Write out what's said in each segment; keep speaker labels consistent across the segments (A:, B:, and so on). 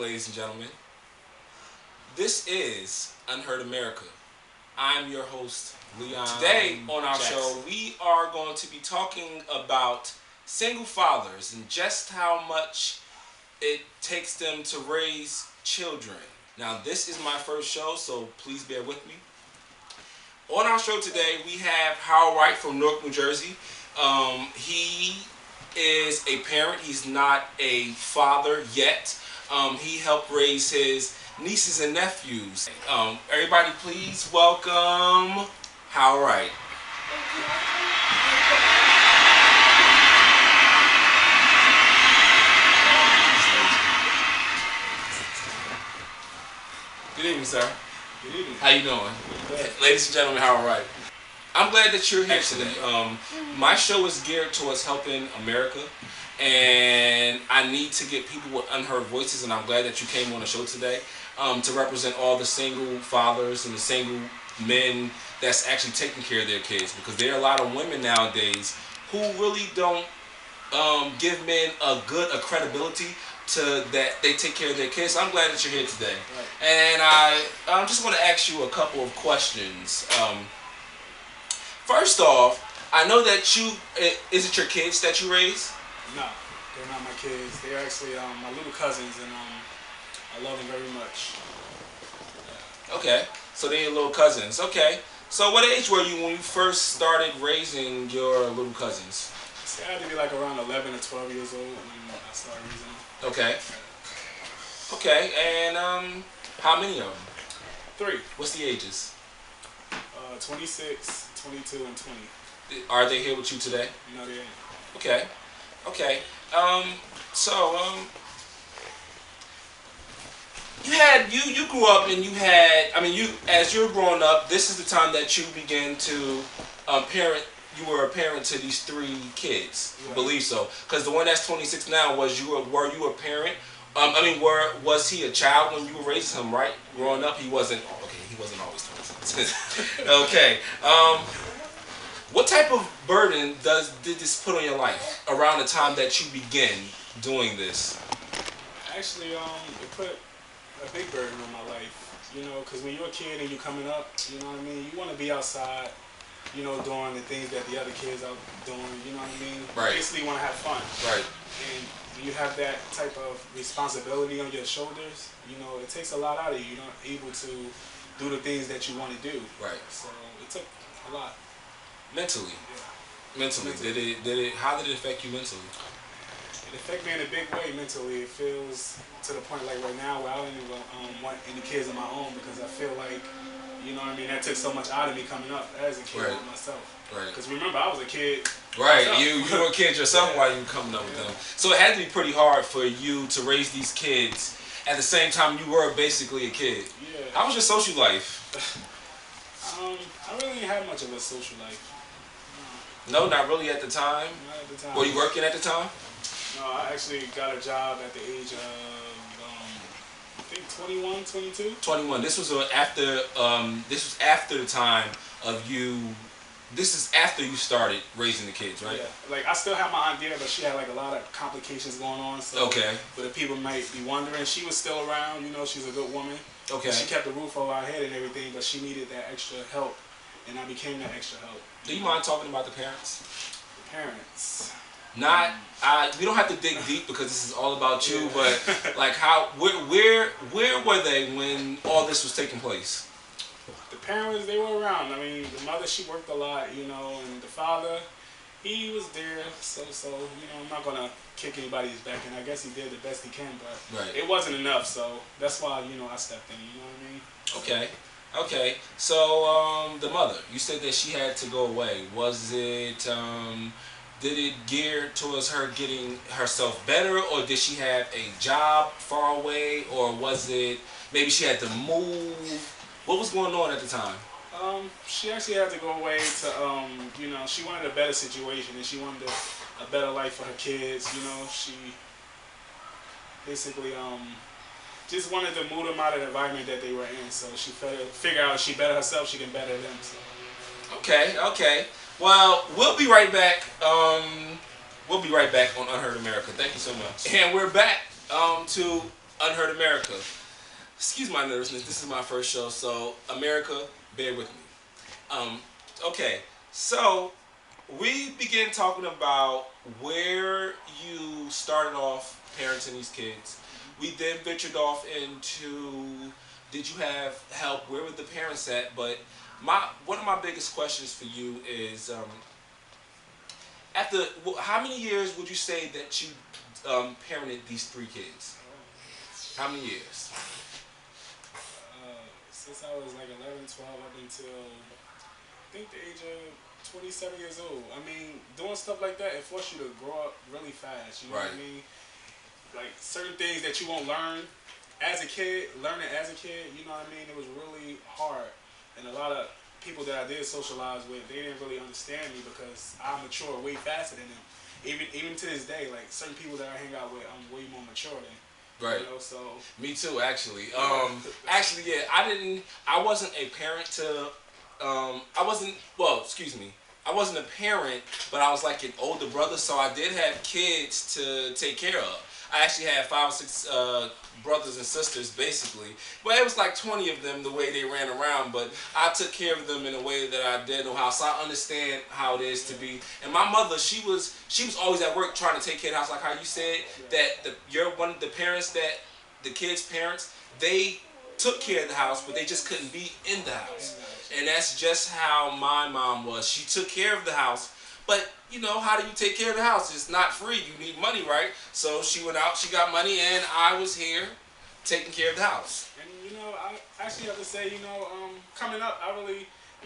A: ladies and gentlemen. This is Unheard America. I'm your host, Leon. Today on our show, we are going to be talking about single fathers and just how much it takes them to raise children. Now, this is my first show, so please bear with me. On our show today, we have Wright from Newark, New Jersey. He is a parent. He's not a father yet. He helped raise his nieces and nephews. Everybody, please welcome Wright. Good evening, sir.
B: Good evening.
A: How you doing? Ladies and gentlemen, Wright. I'm glad that you're here today. My show is geared towards helping America, and I need to get people with unheard voices, and I'm glad that you came on the show today to represent all the single fathers and the single men that's actually taking care of their kids, because there are a lot of women nowadays who really don't give men a credibility to that they take care of their kids. So I'm glad that you're here today. Right. And I just want to ask you a couple of questions. First off, I know that is it your kids that you raise?
B: No, they're not my kids. They're actually my little cousins, and I love them very much.
A: Okay, so they're your little cousins. Okay, so what age were you when you first started raising your little cousins?
B: See, I had to be like around 11 or 12 years old when I started raising them.
A: Okay. Okay, and how many of them?
B: 3.
A: What's the ages?
B: 26, 22, and 20.
A: Are they here with you today?
B: No, they ain't.
A: Okay. Okay. You grew up and as you were growing up, this is the time that you began to parent. You were a parent to these 3 kids, I believe so. Because the one that's 26 now, were you a parent? Was he a child when you were raising him, right? Growing up, he wasn't. Okay, he wasn't always 26. Okay. What type of burden did this put on your life around the time that you began doing this?
B: Actually, it put a big burden on my life. You know, because when you're a kid and you're coming up, you know what I mean. You want to be outside. You know, doing the things that the other kids are doing, you know what I mean?
A: Right.
B: Basically, you want to have fun.
A: Right.
B: And when you have that type of responsibility on your shoulders, you know, it takes a lot out of you. You're not able to do the things that you want to do.
A: Right.
B: So it took a lot.
A: Mentally.
B: Yeah.
A: Mentally. How did it affect you mentally?
B: It affected me in a big way mentally. It feels to the point like right now where I don't even want any kids of my own, because I feel like, you know what I mean, that took so much out of me coming up as a kid with myself.
A: Right.
B: Because remember, I was a kid.
A: Right. You were a kid yourself while you were coming up with them. So it had to be pretty hard for you to raise these kids at the same time you were basically a kid.
B: Yeah.
A: How was your social life?
B: I really didn't have much of a social life.
A: No, not really at the time?
B: Not at the time.
A: Were you working at the time?
B: No, I actually got a job at the age of, I think 21, 22.
A: 21. This was after the time of you. This is after you started raising the kids, right?
B: Yeah. Like, I still have my aunt there, but she had like a lot of complications going on. So,
A: okay.
B: But the people might be wondering, she was still around. You know, she's a good woman.
A: Okay.
B: She kept the roof over our head and everything, but she needed that extra help, and I became that extra help.
A: Do you mind talking about the parents?
B: The parents.
A: We don't have to dig deep because this is all about you, but like where were they when all this was taking place?
B: The parents, they were around. I mean, the mother, she worked a lot, you know, and the father, he was there. So you know, I'm not gonna kick anybody's back, and I guess he did the best he can, but it wasn't enough. So that's why, you know, I stepped in. You know what I mean?
A: Okay. So the mother, you said that she had to go away. Was it did it gear towards her getting herself better, or did she have a job far away, or was it maybe she had to move? What was going on at the time?
B: She actually had to go away to, you know, she wanted a better situation, and she wanted a better life for her kids. You know, she basically just wanted to move them out of the environment that they were in. So she figured out if she better herself, she can better them. So.
A: Okay. Well, we'll be right back. We'll be right back on Unheard America. Thank you so much. And we're back to Unheard America. Excuse my nervousness. This is my first show, so America, bear with me. Okay, so we began talking about where you started off parenting these kids. We then ventured off into, did you have help? Where were the parents at? But one of my biggest questions for you is, after how many years would you say that you parented these 3 kids? How many years?
B: Since I was like 11, 12 up until I think the age of 27 years old. I mean, doing stuff like that, it forces you to grow up really fast. You know what I mean? Like certain things that you won't learn as a kid, learning as a kid, you know what I mean? It was really hard. And a lot of people that I did socialize with, they didn't really understand me because I mature way faster than them. Even to this day, like certain people that I hang out with, I'm way more mature than.
A: Right.
B: You know, so
A: me too, actually. Actually, yeah, I wasn't a parent to. I wasn't a parent, but I was like an older brother, so I did have kids to take care of. I actually had 5 or 6 brothers and sisters, basically. But it was like 20 of them the way they ran around. But I took care of them in a way that I did know how. So I understand how it is to be. And my mother, she was always at work trying to take care of the house. Like how you said that you're one of the parents that the kids' parents, they took care of the house, but they just couldn't be in the house. And that's just how my mom was. She took care of the house. But, you know, how do you take care of the house? It's not free. You need money, right? So she went out, she got money, and I was here taking care of the house.
B: And, you know, I actually have to say, you know, coming up, I'm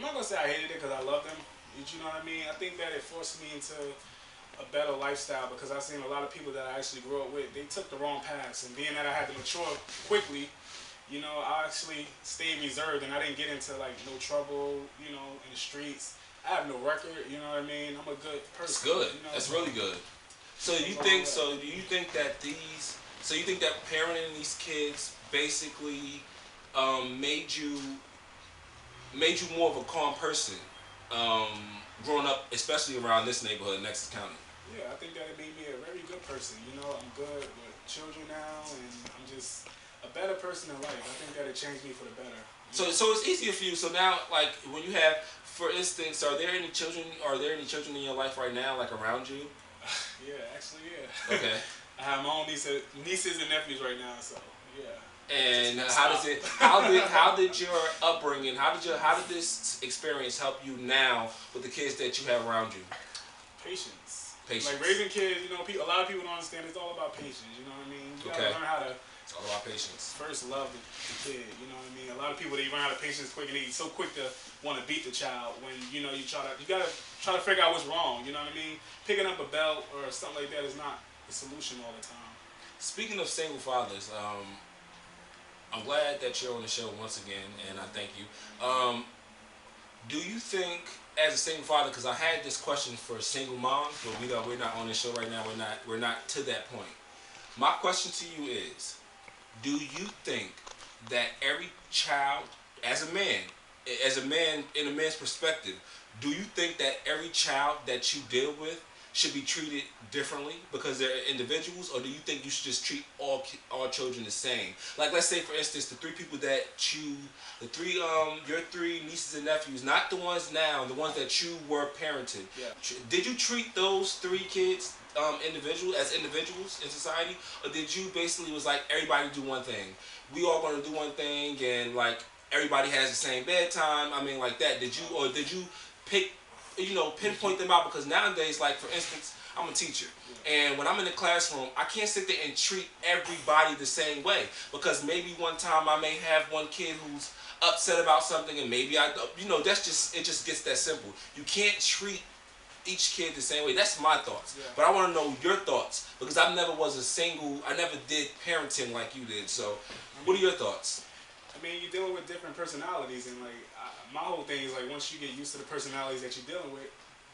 B: not going to say I hated it because I loved them. You know what I mean? I think that it forced me into a better lifestyle because I've seen a lot of people that I actually grew up with, they took the wrong paths. And being that I had to mature quickly, you know, I actually stayed reserved and I didn't get into, like, no trouble, you know, in the streets. I have no record, you know what I mean? I'm a good person.
A: That's good.
B: You know?
A: That's really good. So do you think that parenting these kids basically made you more of a calm person growing up, especially around this neighborhood, Nexus County?
B: Yeah, I think that it made me a very good person. You know, I'm good with children now, and I'm just a better person in life. I think that it changed me for the better.
A: So it's easier for you. So now, like, when you have, for instance, are there any children in your life right now, like around you?
B: Yeah, actually, yeah.
A: Okay.
B: I have my own nieces and nephews right now, so yeah.
A: And how did your upbringing, how did this experience help you now with the kids that you have around you?
B: Patience.
A: Patience.
B: Like raising kids, you know, a lot of people don't understand. It's all about patience. You know what I mean? You gotta learn how to.
A: It's all about patience.
B: First, love the kid. You know what I mean? A lot of people, they run out of patience quick, and they so quick to want to beat the child. When you know you gotta try to figure out what's wrong. You know what I mean? Picking up a belt or something like that is not the solution all the time.
A: Speaking of single fathers, I'm glad that you're on the show once again, and I thank you. Do you think, as a single father, because I had this question for single moms, but we're not on the show right now. We're not to that point. My question to you is, do you think that every child, as a man in a man's perspective, do you think that every child that you deal with should be treated differently because they're individuals, or do you think you should just treat all children the same? Like, let's say, for instance, the 3 people that your 3 nieces and nephews, not the ones now, the ones that you were parenting.
B: Yeah.
A: Did you treat those 3 kids as individuals in society, or did you basically was like, everybody do one thing? We all gonna do one thing, and like everybody has the same bedtime. I mean, like that. Did you pick? Pinpoint them out, because nowadays, like for instance, I'm a teacher, and when I'm in the classroom, I can't sit there and treat everybody the same way, because maybe one time I may have one kid who's upset about something, and maybe it just gets that simple. You can't treat each kid the same way. That's my thoughts, but I want to know your thoughts, because I never did parenting like you did. So, what are your thoughts?
B: I mean, you're dealing with different personalities, and like my whole thing is like once you get used to the personalities that you're dealing with,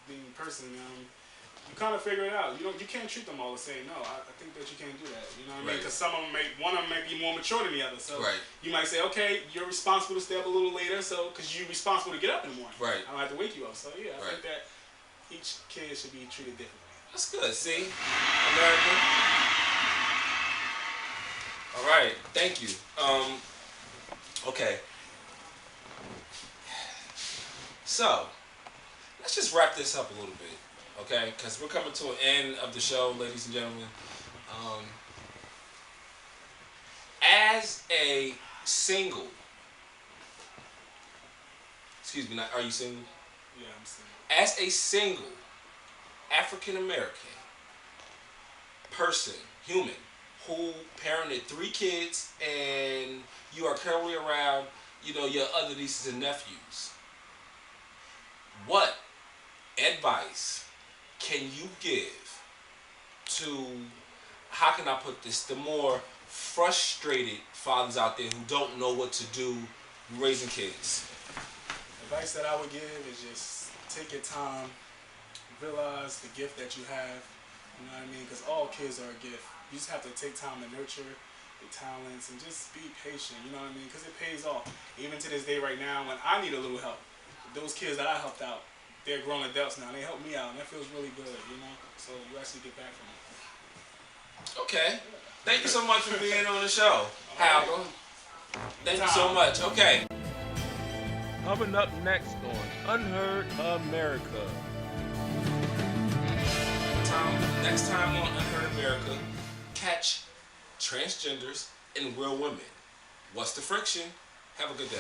B: being person, you kind of figure it out. You can't treat them all the same. No, I think that you can't do that. You know what I mean? Because one of them may be more mature than the other. So you might say, okay, you're responsible to stay up a little later, so because you're responsible to get up in the morning. Right. I don't have to wake you up. So yeah, I think that each kid should be treated differently.
A: That's good. See, America. All right, thank you. Okay. So, let's just wrap this up a little bit, okay? Because we're coming to an end of the show, ladies and gentlemen. Um, as a single, excuse me, not, are you single?
B: Yeah, I'm single.
A: As a single African American person, human, who parented 3 kids and you are currently around, your other nieces and nephews, what advice can you give to, how can I put this, the more frustrated fathers out there who don't know what to do raising kids?
B: Advice that I would give is just take your time, realize the gift that you have. You know what I mean? Because all kids are a gift. You just have to take time to nurture the talents and just be patient. You know what I mean? Because it pays off. Even to this day, right now, when I need a little help, those kids that I helped out, they're grown adults now. They help me out, and that feels really good. So you actually get back from it.
A: Okay. Thank you so much for being on the show, Hal. Thank you so much. Okay.
C: Coming up next on Unheard America.
A: Next time on Unheard America, catch transgenders and real women. What's the friction? Have a good day.